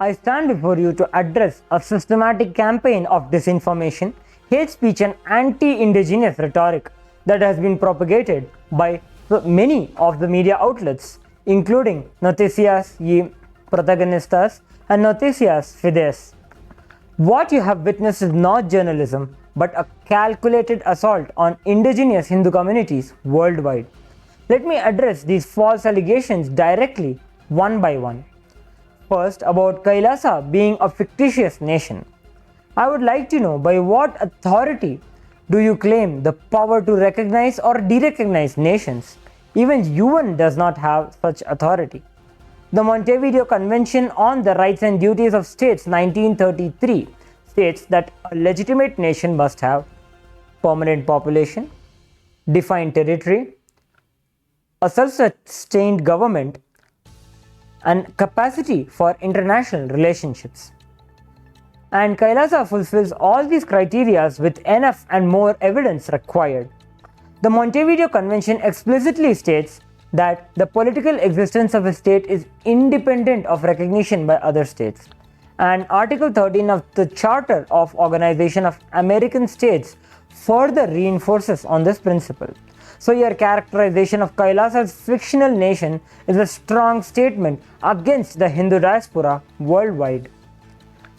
I stand before you to address a systematic campaign of disinformation, hate speech, and anti-Indigenous rhetoric that has been propagated by many of the media outlets, including Noticias, Protagonistas, and Noticias, Fides. What you have witnessed is not journalism, but a calculated assault on indigenous Hindu communities worldwide. Let me address these false allegations directly, one by one. First, about KAILASA being a fictitious nation. I would like to know, by what authority do you claim the power to recognize or derecognize nations? Even UN does not have such authority. The Montevideo Convention on the Rights and Duties of States 1933 states that a legitimate nation must have permanent population, defined territory, a self-sustained government, and capacity for international relationships. And KAILASA fulfills all these criteria with enough and more evidence required. The Montevideo Convention explicitly states that the political existence of a state is independent of recognition by other states. And Article 13 of the Charter of Organization of American States further reinforces on this principle. So your characterization of KAILASA's fictional nation is a strong statement against the Hindu diaspora worldwide.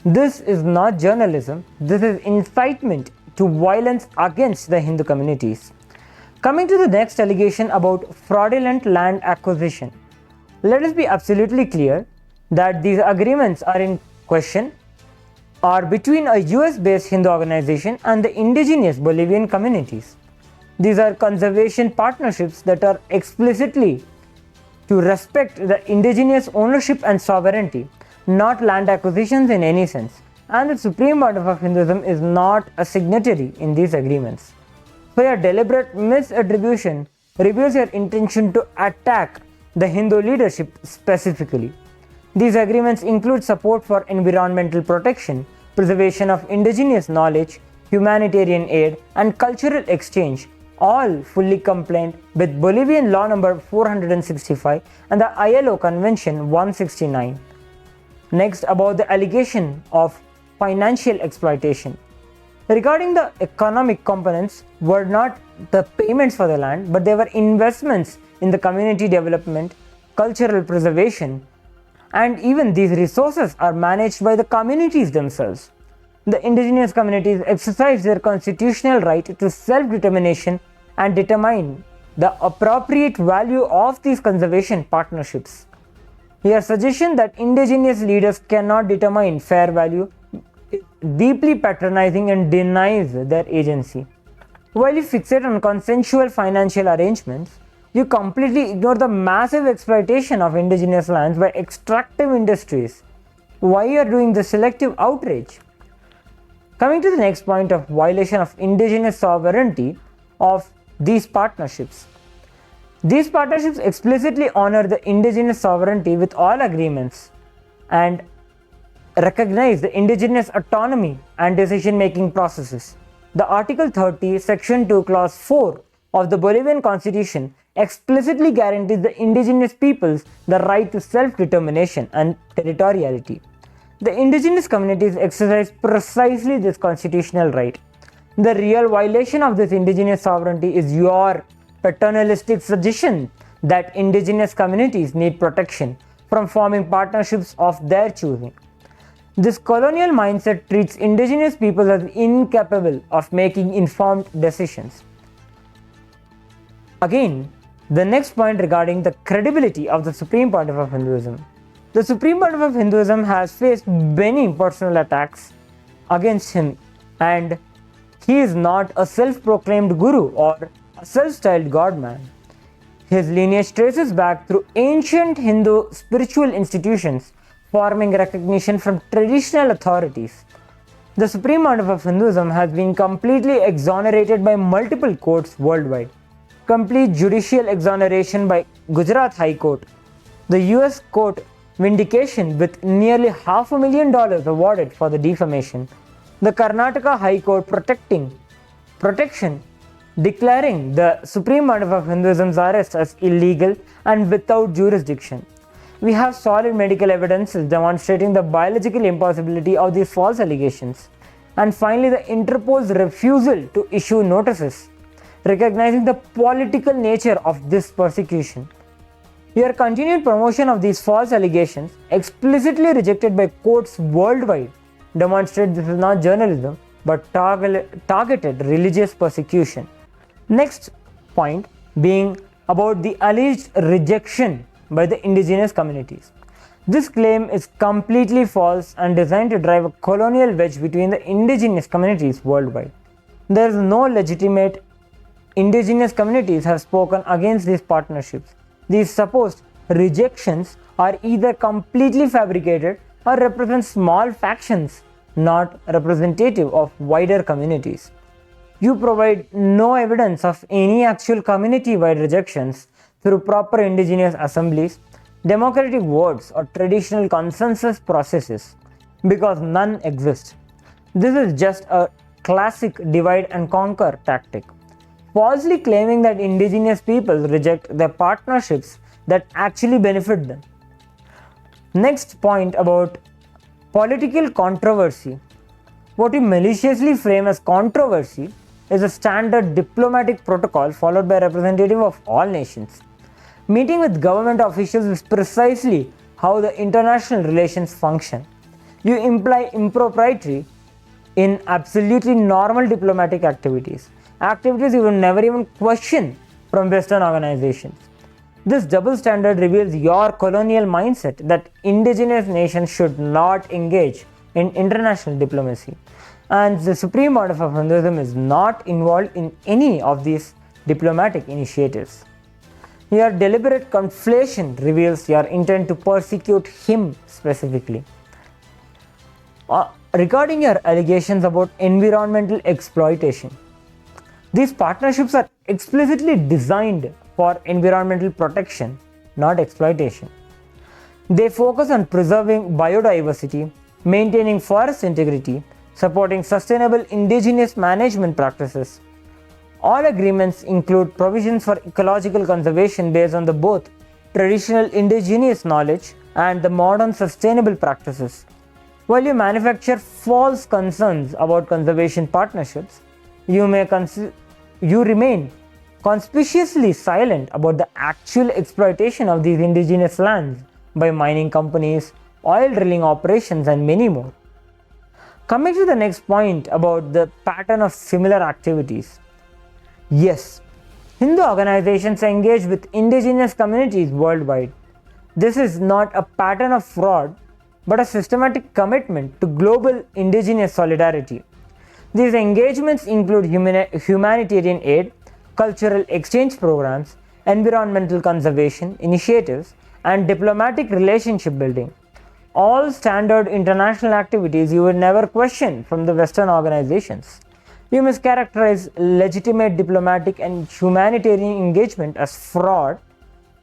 This is not journalism, this is incitement to violence against the Hindu communities. Coming to the next allegation about fraudulent land acquisition. Let us be absolutely clear that these agreements are in question are between a US-based Hindu organization and the indigenous Bolivian communities. These are conservation partnerships that are explicitly to respect the indigenous ownership and sovereignty, not land acquisitions in any sense. And the Supreme Pontiff of Hinduism is not a signatory in these agreements. So your deliberate misattribution reveals your intention to attack the Hindu leadership specifically. These agreements include support for environmental protection, preservation of indigenous knowledge, humanitarian aid, and cultural exchange, all fully compliant with Bolivian Law Number 465 and the ILO Convention 169. Next, about the allegation of financial exploitation. Regarding the economic components were not the payments for the land, but they were investments in the community development, cultural preservation, and even these resources are managed by the communities themselves. The indigenous communities exercise their constitutional right to self-determination and determine the appropriate value of these conservation partnerships. Your suggestion that indigenous leaders cannot determine fair value is deeply patronizing and denies their agency. While you fixate on consensual financial arrangements, you completely ignore the massive exploitation of indigenous lands by extractive industries. Why you are doing the selective outrage? Coming to the next point of violation of indigenous sovereignty of these partnerships. These partnerships explicitly honor the indigenous sovereignty with all agreements and recognize the indigenous autonomy and decision-making processes. The Article 30, Section 2, Clause 4 of the Bolivian Constitution explicitly guarantees the indigenous peoples the right to self-determination and territoriality. The indigenous communities exercise precisely this constitutional right. The real violation of this indigenous sovereignty is your paternalistic suggestion that indigenous communities need protection from forming partnerships of their choosing. This colonial mindset treats indigenous peoples as incapable of making informed decisions. Again, the next point regarding the credibility of the Supreme Pontiff of Hinduism. The Supreme Pontiff of Hinduism has faced many personal attacks against him, and he is not a self-proclaimed guru or a self-styled godman. His lineage traces back through ancient Hindu spiritual institutions, forming recognition from traditional authorities. The Supreme Pontiff of Hinduism has been completely exonerated by multiple courts worldwide. Complete judicial exoneration by Gujarat High Court, the US Court vindication with nearly $500,000 awarded for the defamation, the Karnataka High Court protection declaring the Supreme Pontiff of Hinduism's arrest as illegal and without jurisdiction. We have solid medical evidences demonstrating the biological impossibility of these false allegations. And finally, the Interpol's refusal to issue notices, recognizing the political nature of this persecution. Your continued promotion of these false allegations, explicitly rejected by courts worldwide, demonstrate this is not journalism but targeted religious persecution. Next point being about the alleged rejection by the indigenous communities. This claim is completely false and designed to drive a colonial wedge between the indigenous communities worldwide. There is no legitimate indigenous communities have spoken against these partnerships. These supposed rejections are either completely fabricated or represent small factions, not representative of wider communities. You provide no evidence of any actual community-wide rejections through proper indigenous assemblies, democratic votes, or traditional consensus processes, because none exist. This is just a classic divide and conquer tactic, falsely claiming that indigenous peoples reject their partnerships that actually benefit them. Next point about political controversy. What we maliciously frame as controversy is a standard diplomatic protocol followed by a representative of all nations. Meeting with government officials is precisely how the international relations function. You imply impropriety in absolutely normal diplomatic activities you will never even question from Western organizations. This double standard reveals your colonial mindset that indigenous nations should not engage in international diplomacy, and the Supreme Pontiff of Hinduism is not involved in any of these diplomatic initiatives. Your deliberate conflation reveals your intent to persecute him specifically. Regarding your allegations about environmental exploitation, these partnerships are explicitly designed for environmental protection, not exploitation. They focus on preserving biodiversity, maintaining forest integrity, supporting sustainable indigenous management practices. All agreements include provisions for ecological conservation based on both traditional indigenous knowledge and the modern sustainable practices. While you manufacture false concerns about conservation partnerships, you remain conspicuously silent about the actual exploitation of these indigenous lands by mining companies, oil drilling operations, and many more. Coming to the next point about the pattern of similar activities. Yes, Hindu organizations engage with indigenous communities worldwide. This is not a pattern of fraud, but a systematic commitment to global indigenous solidarity. These engagements include humanitarian aid, cultural exchange programs, environmental conservation initiatives, and diplomatic relationship building. All standard international activities you would never question from the Western organizations. You mischaracterize legitimate diplomatic and humanitarian engagement as fraud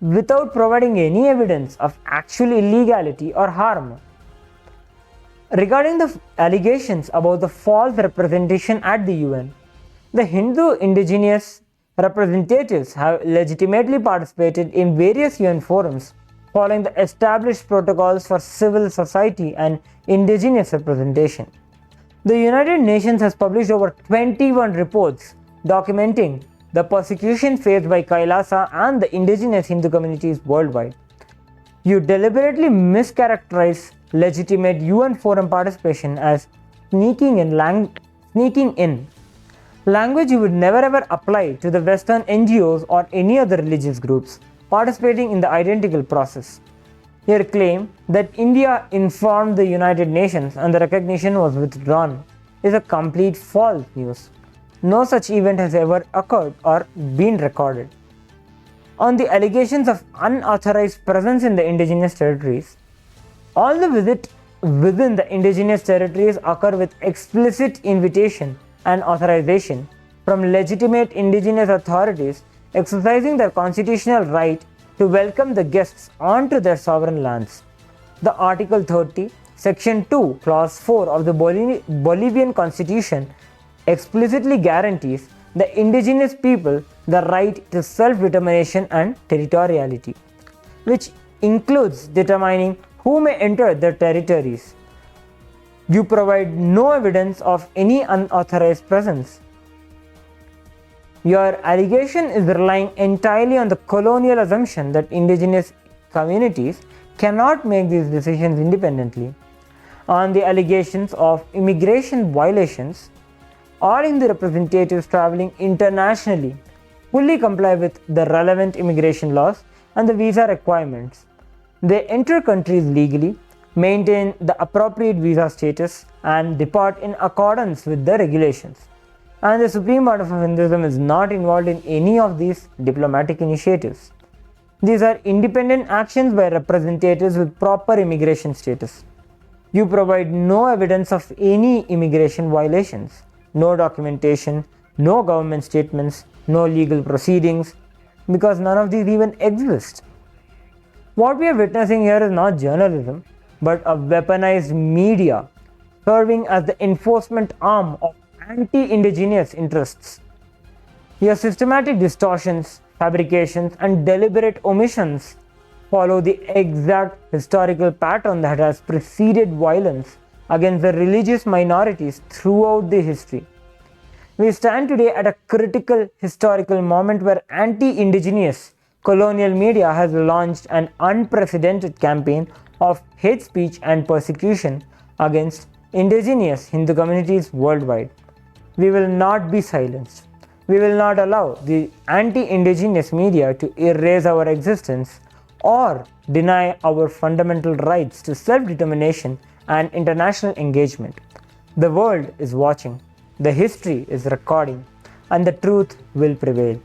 without providing any evidence of actual illegality or harm. Regarding the allegations about the false representation at the UN, the Hindu indigenous representatives have legitimately participated in various UN forums following the established protocols for civil society and indigenous representation. The United Nations has published over 21 reports documenting the persecution faced by KAILASA and the indigenous Hindu communities worldwide. You deliberately mischaracterize legitimate UN forum participation as sneaking in language you would never ever apply to the Western NGOs or any other religious groups participating in the identical process. Your claim that India informed the United Nations and the recognition was withdrawn is a complete false news. No such event has ever occurred or been recorded. On the allegations of unauthorized presence in the indigenous territories, all the visits within the indigenous territories occur with explicit invitation and authorization from legitimate indigenous authorities exercising their constitutional right to welcome the guests onto their sovereign lands. The Article 30, Section 2, Clause 4 of the Bolivian Constitution explicitly guarantees the indigenous people the right to self-determination and territoriality, which includes determining who may enter their territories. You provide no evidence of any unauthorized presence. Your allegation is relying entirely on the colonial assumption that indigenous communities cannot make these decisions independently. On the allegations of immigration violations, all Hindu representatives traveling internationally fully comply with the relevant immigration laws and the visa requirements. They enter countries legally, maintain the appropriate visa status, and depart in accordance with the regulations. And the Supreme Pontiff of Hinduism is not involved in any of these diplomatic initiatives. These are independent actions by representatives with proper immigration status. You provide no evidence of any immigration violations, no documentation, no government statements, no legal proceedings, because none of these even exist. What we are witnessing here is not journalism, but a weaponized media serving as the enforcement arm of anti-indigenous interests. Your systematic distortions, fabrications, and deliberate omissions follow the exact historical pattern that has preceded violence against the religious minorities throughout the history. We stand today at a critical historical moment where anti-indigenous colonial media has launched an unprecedented campaign of hate speech and persecution against indigenous Hindu communities worldwide. We will not be silenced. We will not allow the anti-indigenous media to erase our existence or deny our fundamental rights to self-determination and international engagement. The world is watching, the history is recording, and the truth will prevail.